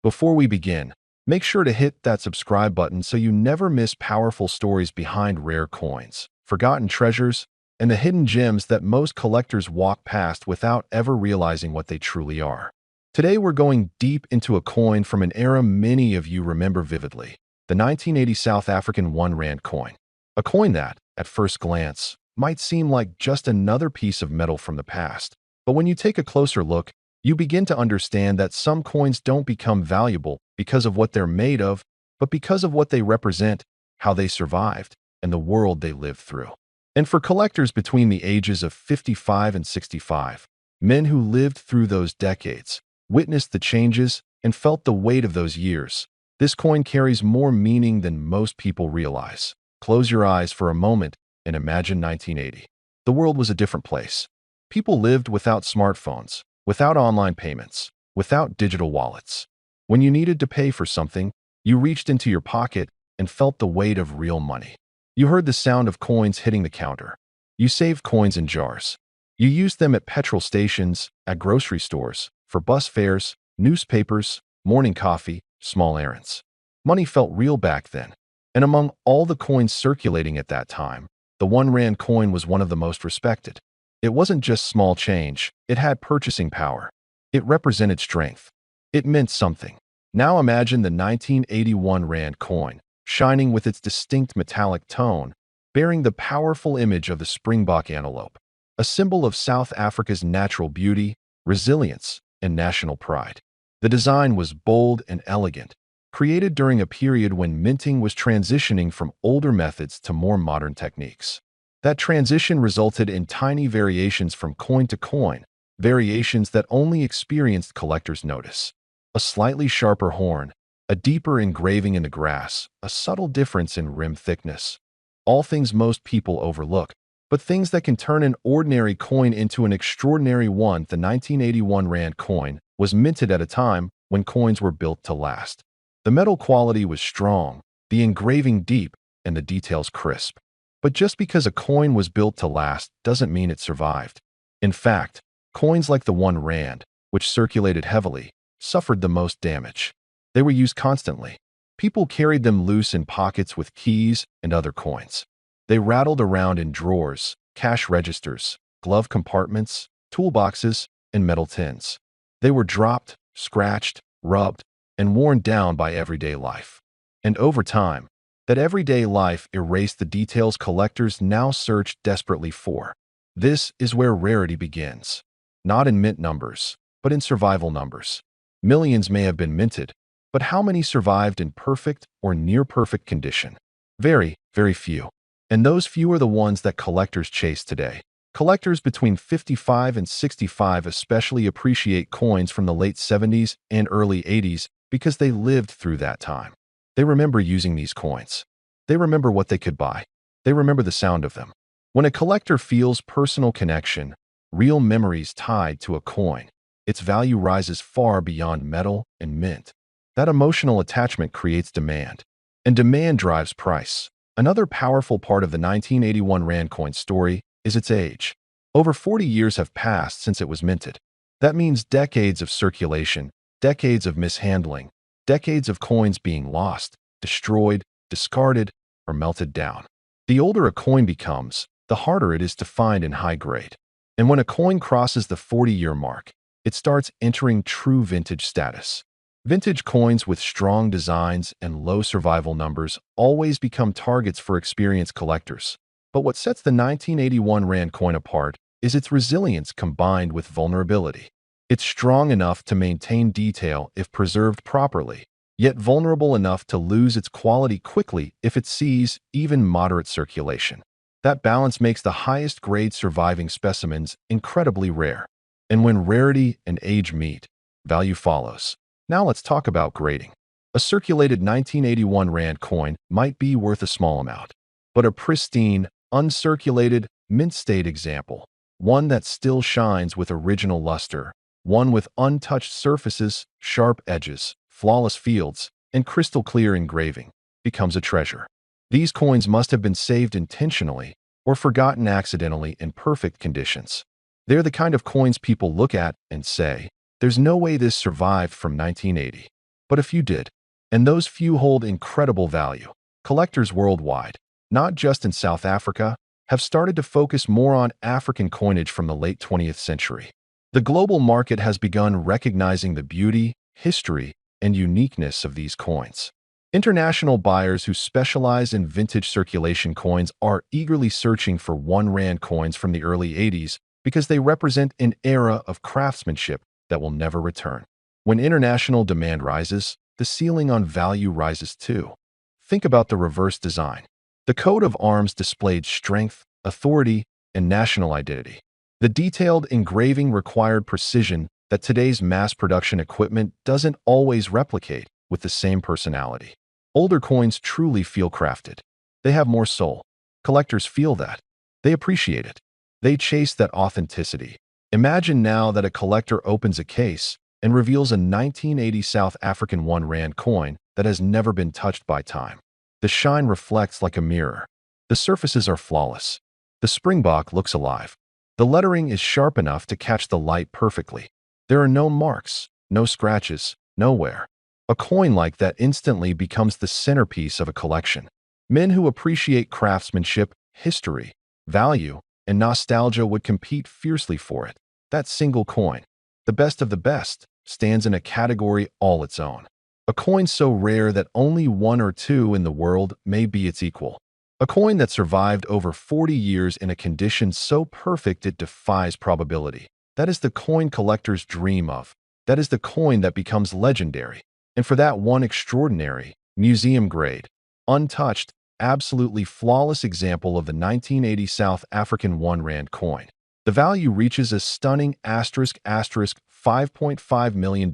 Before we begin, make sure to hit that subscribe button so you never miss powerful stories behind rare coins, forgotten treasures, and the hidden gems that most collectors walk past without ever realizing what they truly are. Today we're going deep into a coin from an era many of you remember vividly, the 1980 South African 1 Rand coin. A coin that, at first glance, might seem like just another piece of metal from the past. But when you take a closer look, you begin to understand that some coins don't become valuable because of what they're made of, but because of what they represent, how they survived, and the world they lived through. And for collectors between the ages of 55 and 65, men who lived through those decades, witnessed the changes, and felt the weight of those years, this coin carries more meaning than most people realize. Close your eyes for a moment and imagine 1980. The world was a different place. People lived without smartphones, without online payments, without digital wallets. When you needed to pay for something, you reached into your pocket and felt the weight of real money. You heard the sound of coins hitting the counter. You saved coins in jars. You used them at petrol stations, at grocery stores, for bus fares, newspapers, morning coffee, small errands. Money felt real back then. And among all the coins circulating at that time, the 1 Rand coin was one of the most respected. It wasn't just small change, it had purchasing power. It represented strength. It meant something. Now imagine the 1981 Rand coin, shining with its distinct metallic tone, bearing the powerful image of the Springbok antelope, a symbol of South Africa's natural beauty, resilience, and national pride. The design was bold and elegant, created during a period when minting was transitioning from older methods to more modern techniques. That transition resulted in tiny variations from coin to coin, variations that only experienced collectors notice. A slightly sharper horn, a deeper engraving in the grass, a subtle difference in rim thickness. All things most people overlook, but things that can turn an ordinary coin into an extraordinary one. The 1981 Rand coin was minted at a time when coins were built to last. The metal quality was strong, the engraving deep, and the details crisp. But just because a coin was built to last doesn't mean it survived. In fact, coins like the 1 Rand, which circulated heavily, suffered the most damage. They were used constantly. People carried them loose in pockets with keys and other coins. They rattled around in drawers, cash registers, glove compartments, toolboxes, and metal tins. They were dropped, scratched, rubbed, and worn down by everyday life. And over time, that everyday life erased the details collectors now search desperately for. This is where rarity begins. Not in mint numbers, but in survival numbers. Millions may have been minted, but how many survived in perfect or near-perfect condition? Very, very few. And those few are the ones that collectors chase today. Collectors between 55 and 65 especially appreciate coins from the late 70s and early 80s because they lived through that time. They remember using these coins. They remember what they could buy. They remember the sound of them. When a collector feels personal connection, real memories tied to a coin, its value rises far beyond metal and mint. That emotional attachment creates demand, and demand drives price. Another powerful part of the 1981 Rand coin story is its age. Over 40 years have passed since it was minted. That means decades of circulation, decades of mishandling, decades of coins being lost, destroyed, discarded, or melted down. The older a coin becomes, the harder it is to find in high grade. And when a coin crosses the 40-year mark, it starts entering true vintage status. Vintage coins with strong designs and low survival numbers always become targets for experienced collectors. But what sets the 1981 Rand coin apart is its resilience combined with vulnerability. It's strong enough to maintain detail if preserved properly, yet vulnerable enough to lose its quality quickly if it sees even moderate circulation. That balance makes the highest grade surviving specimens incredibly rare. And when rarity and age meet, value follows. Now let's talk about grading. A circulated 1981 Rand coin might be worth a small amount, but a pristine, uncirculated, mint-state example, one that still shines with original luster, one with untouched surfaces, sharp edges, flawless fields, and crystal-clear engraving, becomes a treasure. These coins must have been saved intentionally or forgotten accidentally in perfect conditions. They're the kind of coins people look at and say, "There's no way this survived from 1980." but a few did. And those few hold incredible value. Collectors worldwide, not just in South Africa, have started to focus more on African coinage from the late 20th century. The global market has begun recognizing the beauty, history, and uniqueness of these coins. International buyers who specialize in vintage circulation coins are eagerly searching for R1 coins from the early 80s because they represent an era of craftsmanship that will never return. When international demand rises, the ceiling on value rises too. Think about the reverse design. The coat of arms displayed strength, authority, and national identity. The detailed engraving required precision that today's mass-production equipment doesn't always replicate with the same personality. Older coins truly feel crafted. They have more soul. Collectors feel that. They appreciate it. They chase that authenticity. Imagine now that a collector opens a case and reveals a 1980 South African R1 coin that has never been touched by time. The shine reflects like a mirror. The surfaces are flawless. The Springbok looks alive. The lettering is sharp enough to catch the light perfectly. There are no marks, no scratches, no wear. A coin like that instantly becomes the centerpiece of a collection. Men who appreciate craftsmanship, history, value, and nostalgia would compete fiercely for it. That single coin, the best of the best, stands in a category all its own. A coin so rare that only one or two in the world may be its equal. A coin that survived over 40 years in a condition so perfect it defies probability. That is the coin collectors dream of. That is the coin that becomes legendary. And for that one extraordinary, museum-grade, untouched, absolutely flawless example of the 1980 South African R1 coin, the value reaches a stunning $5.5 million.